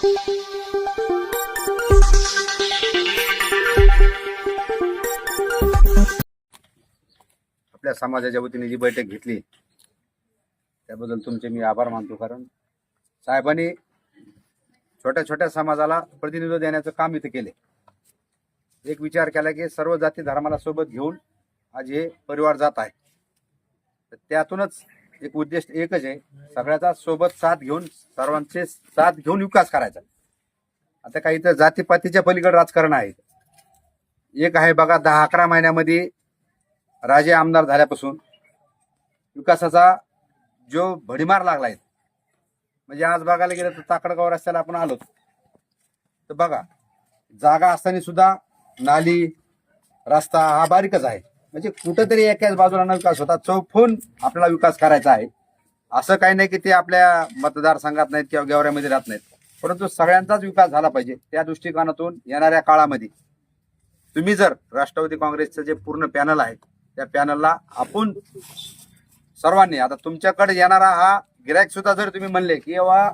आपल्या समाजाच्या वतीने जी बैठक घेतली त्याबद्दल तुमचे मी आभार मानतो। कारण साहेबांनी छोट्या छोट्या समाजाला प्रतिनिधित्व देण्याचं काम इथे केले। एक विचार केला की सर्व जाती धर्माला सोबत घेऊन आज हे परिवार जात आहे, तर त्यातूनच एक उद्देश एकच आहे, सगळ्याचा सोबत साथ घेऊन सर्वांचे साथ घेऊन विकास करायचा। आता काही तर जातीपातीच्या पलीकडे राजकारण आहे। एक आहे बघा, 10-11 महिन्यामध्ये राजे आमदार झाल्यापासून विकासाचा जो भडीमार लागलाय, म्हणजे आज बघायला गेलं तर ताकडगाव रस्त्याला आपण आलो तर बघा, जागा असताना सुद्धा नाली रस्ता हा बारीकच आहे। म्हणजे कुठेतरी एकाच बाजूला न विकास होता, चौफून आपल्याला विकास करायचा आहे। असं काही नाही की ते आपल्या मतदारसंघात नाहीत किंवा गेवऱ्यामध्ये राहत नाहीत, परंतु सगळ्यांचाच विकास झाला पाहिजे। त्या दृष्टिकोनातून येणाऱ्या काळामध्ये तुम्ही जर राष्ट्रवादी काँग्रेसचं जे पूर्ण पॅनल आहे त्या पॅनलला आपण सर्वांनी, आता तुमच्याकडे येणारा हा गिरायक सुद्धा जर तुम्ही म्हणले की बाबा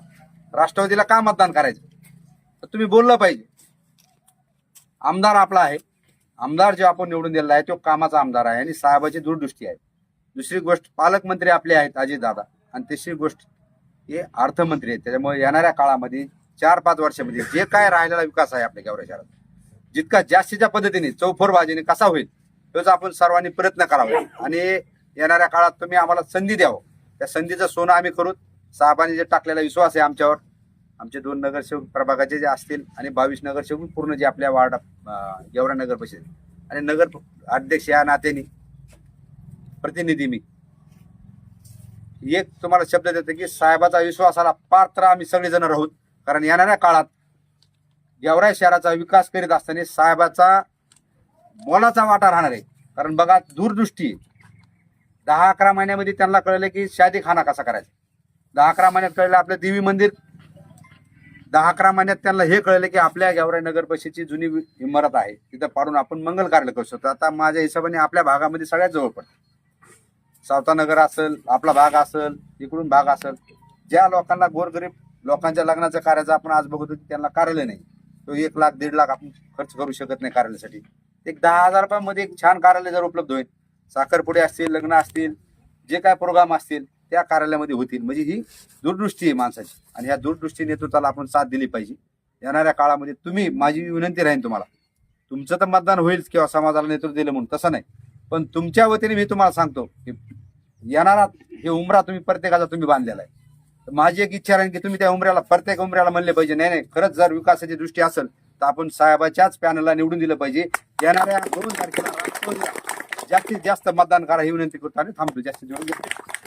राष्ट्रवादीला का मतदान करायचं, तर तुम्ही बोललं पाहिजे। आमदार आपला आहे, आमदार जो आपण निवडून दिलेला आहे तो कामाचा आमदार आहे आणि साहेबाची दूरदृष्टी आहे। दुसरी गोष्ट, पालकमंत्री आपले आहेत अजितदादा, आणि तिसरी गोष्ट हे अर्थमंत्री आहेत। त्याच्यामुळे येणाऱ्या काळामध्ये 4-5 वर्षामध्ये जे काय राहिलेला विकास आहे आपल्या गेवराई शहरात, जितका जास्तीच्या पद्धतीने चौफर बाजीने कसा होईल तोच आपण सर्वांनी प्रयत्न करावा। आणि येणाऱ्या काळात तुम्ही आम्हाला संधी द्यावं, त्या संधीचं सोनं आम्ही करू। साहेबांनी जे टाकलेला विश्वास आहे आमच्यावर, आमचे 2 नगरसेवक प्रभागाचे जे असतील आणि 22 नगरसेवक पूर्ण जे आपल्या वार्ड गेवरा नगर परिषद आणि नगर अध्यक्ष या नात्याने प्रतिनिधी मी एक तुम्हाला शब्द देतो की साहेबाचा विश्वासाला पात्र आम्ही सगळेजण राहूत। कारण येणाऱ्या काळात गेवराई शहराचा विकास करीत असताना साहेबाचा मोलाचा वाटा राहणार आहे। कारण बघा, दूरदृष्टी 10-11 महिन्यामध्ये त्यांना कळलं की शादीखाना कसा करायचा, 10-11 महिन्यात कळलं आपलं देवी मंदिर, 10-11 महिन्यात त्यांना हे कळलं की आपल्या गेवराई नगर परिषदेची जुनी इमारत आहे तिथं पाडून आपण मंगल कार्य करू शकतो। आता माझ्या हिशोबाने आपल्या भागामध्ये सगळ्यात जवळ पडतं, सावतानगर असेल, आपला भाग असेल, इकडून भाग असेल, ज्या लोकांना गोरगरीब लोकांच्या लग्नाचं कार्याचं आपण आज बघतो की त्यांना कार्यालय नाही, तो 1 लाख 1.5 लाख आपण खर्च करू शकत नाही कार्यालयासाठी। एक 10,000 रुपयामध्ये एक छान कार्यालय जर उपलब्ध होईल, साखरपुडे असतील, लग्न असतील, जे काय प्रोग्राम असतील त्या कार्यालयामध्ये होतील। म्हणजे ही दूरदृष्टी आहे माणसाची, आणि ह्या दूरदृष्टी नेतृत्वाला आपण साथ दिली पाहिजे। येणाऱ्या काळामध्ये तुम्ही, माझी विनंती राहील तुम्हाला, तुमचं तर मतदान होईल किंवा समाजाला नेतृत्व दिलं म्हणून तसं नाही, पण तुमच्या वतीने मी तुम्हाला सांगतो की येणारा हे उमरा तुम्ही प्रत्येकाचा तुम्ही बांधलेला आहे। तर माझी एक इच्छा राहील की तुम्ही त्या उमऱ्याला, प्रत्येक उमऱ्याला म्हणले पाहिजे नाही नाही, खरंच जर विकासाची दृष्टी असेल तर आपण साहेबाच्याच पॅनलला निवडून दिलं पाहिजे। येणाऱ्या 2 तारखेला राष्ट्रवादीला जास्तीत जास्त मतदान करा ही विनंती करतो आणि थांबतो। जास्तीत जास्त